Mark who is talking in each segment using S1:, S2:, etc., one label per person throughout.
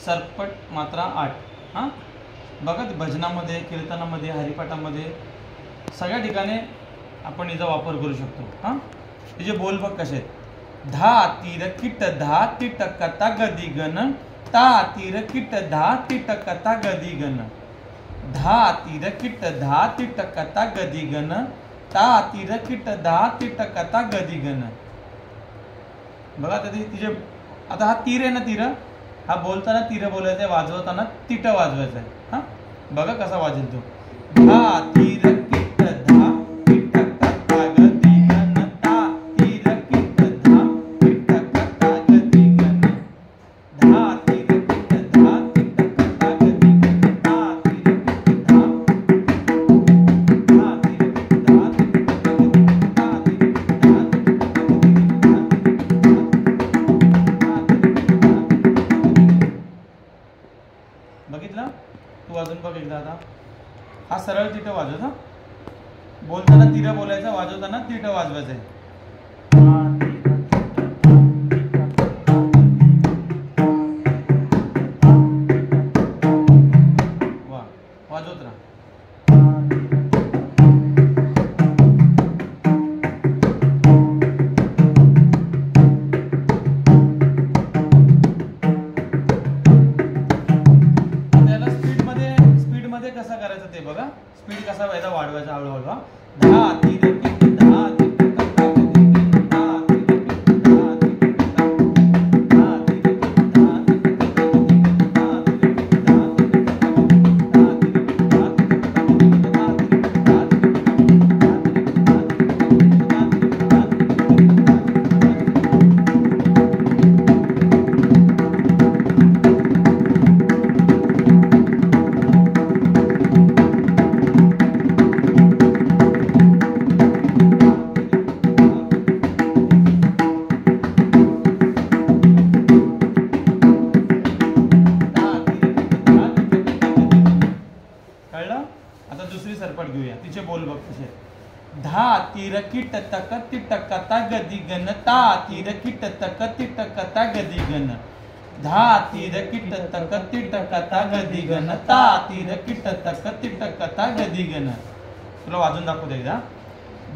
S1: सरपट मात्रा 8. हां बघा, भजनामध्ये, कीर्तनामध्ये, हरिपाठामध्ये सगळ्या ठिकाणी आपण याचा वापर करू शकतो. हां तिचे बोल बघ कसे आहेत. धा तीर किट धा तिट कथा गदी गण, ता तीर किट धा तिट कथा गदी गण. धा तीर किट धा तिट कथा गदी गण, ता तीर किट धा तिट कथा गदी गण. बघा तिचे आता हा तीर आहे ना, तीर हा बोलताना तीर बोलायचं आहे, वाजवताना तिट वाजवायचं आहे. हां बघा कसा वाजेल तो. धा तीर किट धा तिट कथा गदी गण, ता तीर किट धा तिट कथा गदी गण. धा तीर किट धा तिट कथा गदी गण, ता तीर किट धा तीर किट धा तिट कथा गदी गण, ता तीर किट धा बघितलं. तू वाजून बघ एकदा. आता हा सरळ तिट वाजवत. हा बोलताना तीर बोलायचं, वाजवताना तिट वाजवायचं आहे. वा वाजवत राहा. कसा करायचं ते बघा. स्पीड कसा व्हायचा, वाढवायचा हळूहळू. धा तीर किट धा तिट कथा गदी गण, धा तीर किट धा तिट कथा, धा तीर किट धा तिट कथा गदी गण, धा तीर किट धा तिट कथा गदी गण, धा तीर किट धा तिट कथा गदी गण, धा तीर किट धा तिट कथा गदी गण, धा तीर किट धा तिट कथा गदी गण, धा तीर किट धा तिट कथा गदी गण, धा तीर किट धा तिट कथा गदी गण. आता दुसरी सरपट घेऊया. तिचे बोल बघ कसे. धा तीर किट तक तिट कथा गदी गण, ता तीर किट तक तिट कथा गदी गण. धा तीर किट तक तिट कथा गदी गण, ता तीर किट तक तिट कथा गदी गण. तुला वाजून दाखवू दे एकदा.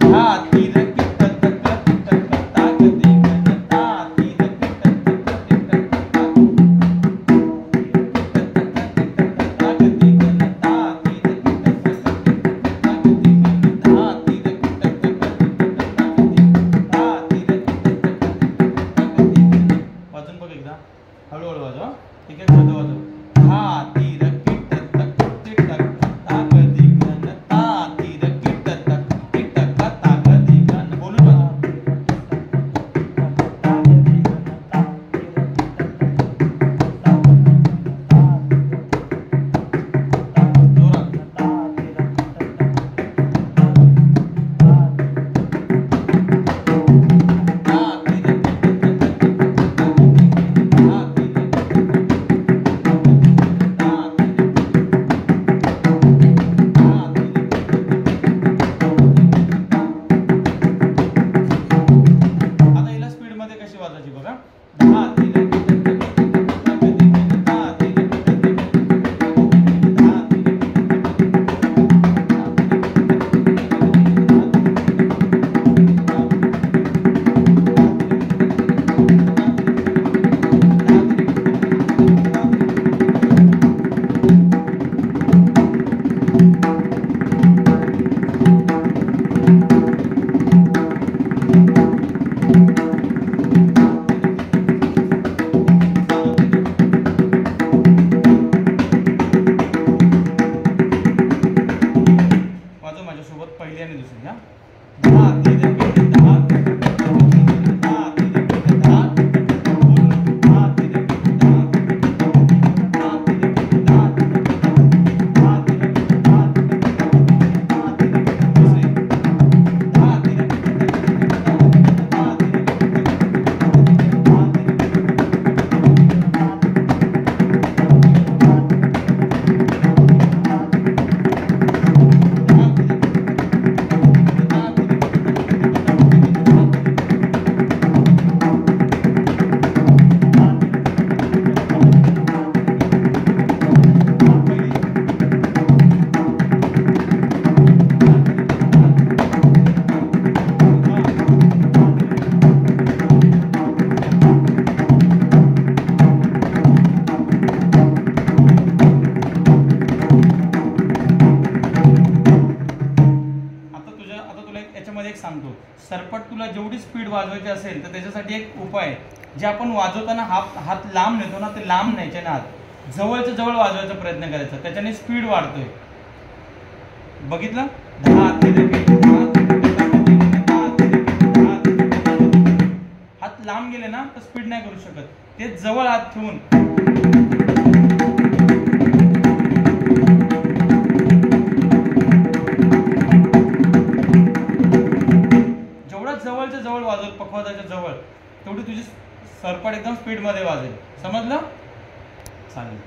S1: धा तीर किट तक तिट कथा गदी गण, ता तीर किट तक तिट कथा गदी गण, ता तीर किट तक तिट कथा गदी गण, धा तीर किट तक तिट कथा गदी गण, ता तीर किट तक तिट कथा गदी गण. वाजून बघ एकदा, हळूहळू वाजव. ठीक आहे, वाजव वाजव. धा तीर किट तक तिट कथा गदी गण, ता तीर किट तक तिट कथा गदी गण. बोल जेवढी स्पीड वाजवायची असेल तर त्याच्यासाठी एक उपाय आहे. जे आपण वाजवताना हात लांब नेतो ना, ते लांब न्यायचे ना, हात जवळच्या जवळ वाजवायचा प्रयत्न करायचा, त्याच्याने स्पीड वाढतोय. बघितलं? 10 हात लांब गेले ना तर स्पीड नाही करू शकत. ते जवळ हात ठेवून जेवढा जवळच्या जवळ वाजव, पखवाजाच्या जवळ, तेवढी तुझी सरपट एकदम स्पीड मध्ये वाजेल. समजलं? चालेल.